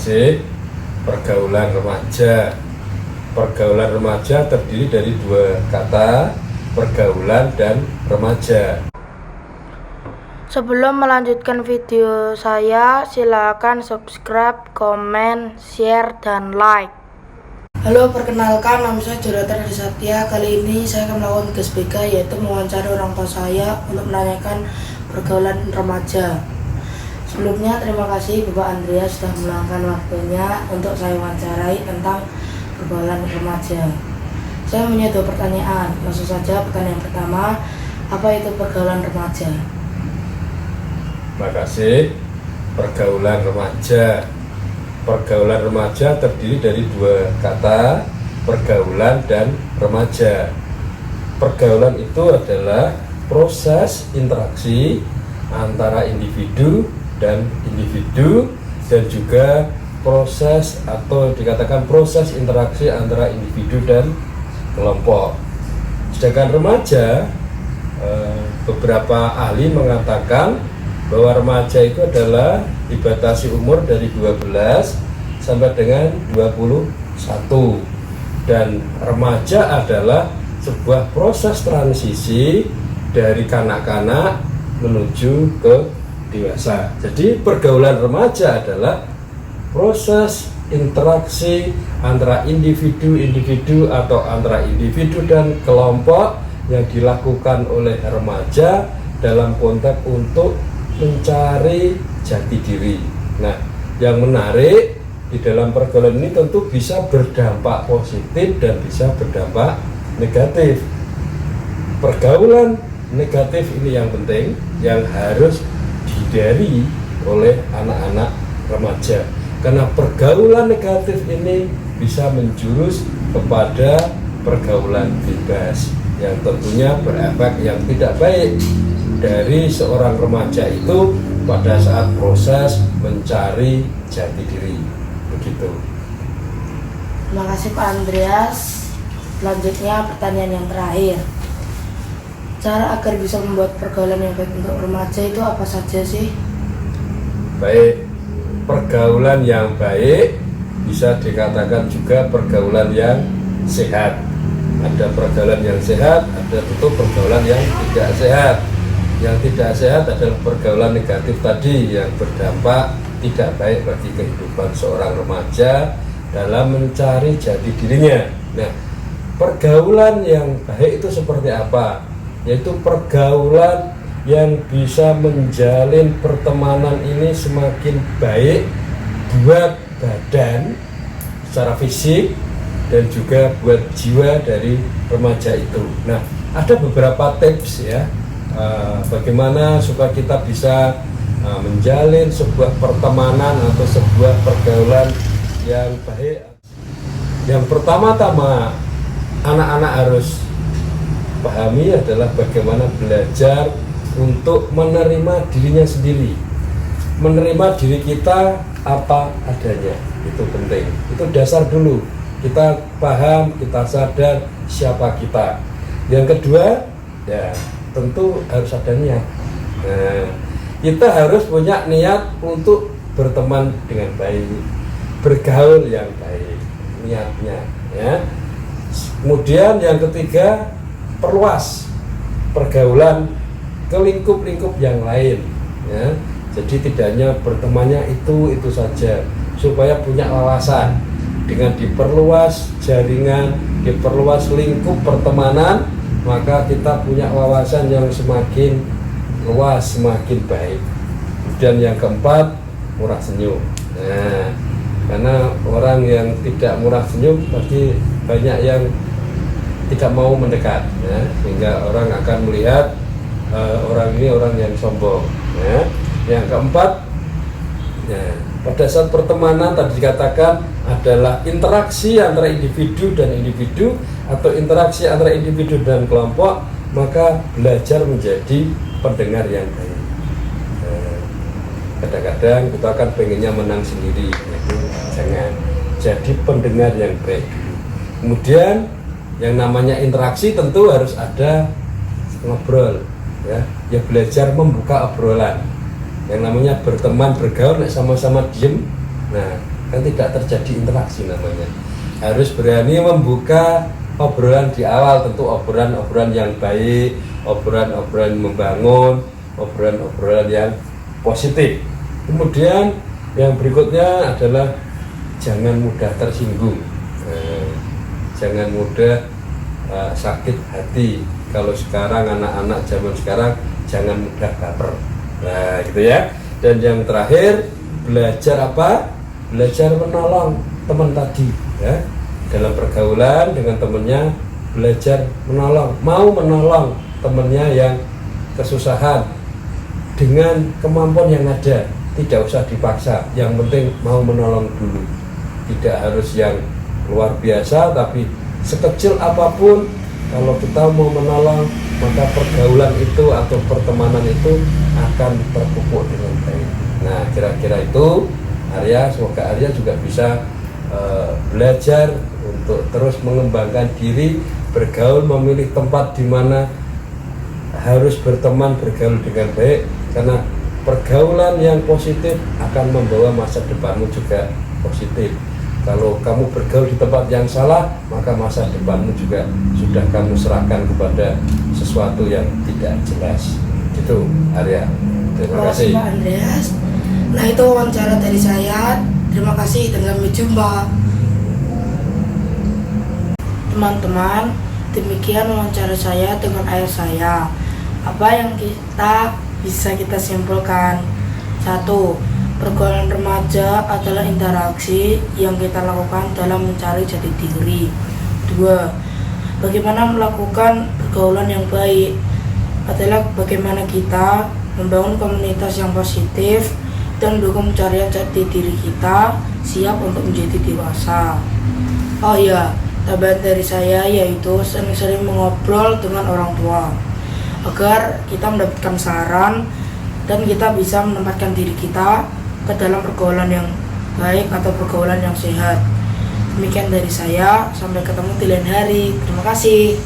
kasih. Pergaulan remaja. Pergaulan remaja terdiri dari dua kata, pergaulan dan remaja. Sebelum melanjutkan video saya, silakan subscribe, komen, share, dan like. Halo, perkenalkan, nama saya Jonathan Satya. Kali ini saya akan melakukan tugas BK, yaitu mewawancari orang tua saya untuk menanyakan pergaulan remaja. Sebelumnya, terima kasih Bapak Andreas sudah meluangkan waktunya untuk saya wawancarai tentang pergaulan remaja. Saya punya dua pertanyaan. Langsung saja, pertanyaan pertama, apa itu pergaulan remaja? Terima kasih. Pergaulan remaja. Pergaulan remaja terdiri dari dua kata, pergaulan dan remaja. Pergaulan itu adalah proses interaksi antara individu dan juga proses atau dikatakan proses interaksi antara individu dan kelompok. Sedangkan remaja, beberapa ahli mengatakan bahwa remaja itu adalah dibatasi umur dari 12 sampai dengan 21, dan remaja adalah sebuah proses transisi dari kanak-kanak menuju ke dewasa. Jadi pergaulan remaja adalah proses interaksi antara individu-individu atau antara individu dan kelompok yang dilakukan oleh remaja dalam konteks untuk mencari jati diri. Nah, yang menarik di dalam pergaulan ini tentu bisa berdampak positif dan bisa berdampak negatif. Pergaulan negatif ini yang penting, yang harus dihindari oleh anak-anak remaja, karena pergaulan negatif ini bisa menjurus kepada pergaulan bebas yang tentunya berefek yang tidak baik dari seorang remaja itu pada saat proses mencari jati diri. Begitu. Terima kasih Pak Andreas. Selanjutnya pertanyaan yang terakhir. Cara agar bisa membuat pergaulan yang baik untuk remaja itu apa saja sih? Baik, pergaulan yang baik bisa dikatakan juga pergaulan yang sehat. Ada pergaulan yang sehat, ada tentu pergaulan yang tidak sehat. Yang tidak sehat adalah pergaulan negatif tadi yang berdampak tidak baik bagi kehidupan seorang remaja dalam mencari jati dirinya. Nah, pergaulan yang baik itu seperti apa? Yaitu pergaulan yang bisa menjalin pertemanan ini semakin baik buat badan secara fisik dan juga buat jiwa dari remaja itu. Nah, ada beberapa tips ya, bagaimana supaya kita bisa menjalin sebuah pertemanan atau sebuah pergaulan yang baik. Yang pertama-tama anak-anak harus pahami adalah bagaimana belajar untuk menerima dirinya sendiri, menerima diri kita apa adanya. Itu penting, itu dasar dulu. Kita paham, kita sadar siapa kita. Yang kedua, ya tentu harus ada niat. Nah, kita harus punya niat untuk berteman dengan baik, bergaul yang baik, niatnya. Ya. Kemudian yang ketiga, perluas pergaulan ke lingkup-lingkup yang lain. Ya. Jadi tidak hanya bertemannya itu saja, supaya punya wawasan. Dengan diperluas jaringan, diperluas lingkup pertemanan, maka kita punya wawasan yang semakin luas, semakin baik. Kemudian yang keempat, murah senyum. Nah, karena orang yang tidak murah senyum pasti banyak yang tidak mau mendekat, ya, sehingga orang akan melihat orang ini orang yang sombong. Ya. Yang keempat, ya, pada saat pertemanan tadi dikatakan adalah interaksi antara individu dan individu atau interaksi antara individu dan kelompok, maka belajar menjadi pendengar yang baik. Kadang-kadang kita akan pengennya menang sendiri, itu jangan. Jadi pendengar yang baik dulu. Kemudian yang namanya interaksi tentu harus ada ngobrol, ya belajar membuka obrolan. Yang namanya berteman, bergaul, sama-sama diem. Nah, kan tidak terjadi interaksi namanya. Harus berani membuka obrolan di awal, tentu obrolan yang baik, obrolan membangun, obrolan yang positif. Kemudian yang berikutnya adalah jangan mudah tersinggung, jangan mudah sakit hati. Kalau sekarang anak-anak zaman sekarang jangan mudah baper. Nah, gitu ya. Dan yang terakhir, belajar apa? Belajar menolong teman tadi, ya. Dalam pergaulan dengan temannya, belajar menolong, mau menolong temannya yang kesusahan dengan kemampuan yang ada, tidak usah dipaksa. Yang penting mau menolong dulu. Tidak harus yang luar biasa, tapi sekecil apapun kalau kita mau menolong, maka pergaulan itu atau pertemanan itu akan terpupuk dengan baik. Nah, kira-kira itu Arya, semoga Arya juga bisa belajar untuk terus mengembangkan diri, bergaul, memilih tempat di mana harus berteman, bergaul dengan baik, karena pergaulan yang positif akan membawa masa depanmu juga positif. Kalau kamu bergaul di tempat yang salah, maka masa depanmu juga sudah kamu serahkan kepada sesuatu yang tidak jelas. Gitu, Arya. Terima kasih. Pak Andreas. Nah, itu wawancara dari saya. Terima kasih dan sampai jumpa. Teman-teman, demikian wawancara saya dengan ayah saya. Apa yang bisa kita simpulkan? 1. Pergaulan remaja adalah interaksi yang kita lakukan dalam mencari jati diri. 2. Bagaimana melakukan pergaulan yang baik adalah bagaimana kita membangun komunitas yang positif dan mendukung pencarian jati diri kita siap untuk menjadi dewasa. Oh iya, tambahan dari saya yaitu sering-sering mengobrol dengan orang tua agar kita mendapatkan saran dan kita bisa menempatkan diri kita ke dalam pergaulan yang baik atau pergaulan yang sehat. Demikian dari saya, sampai ketemu di lain hari. Terima kasih.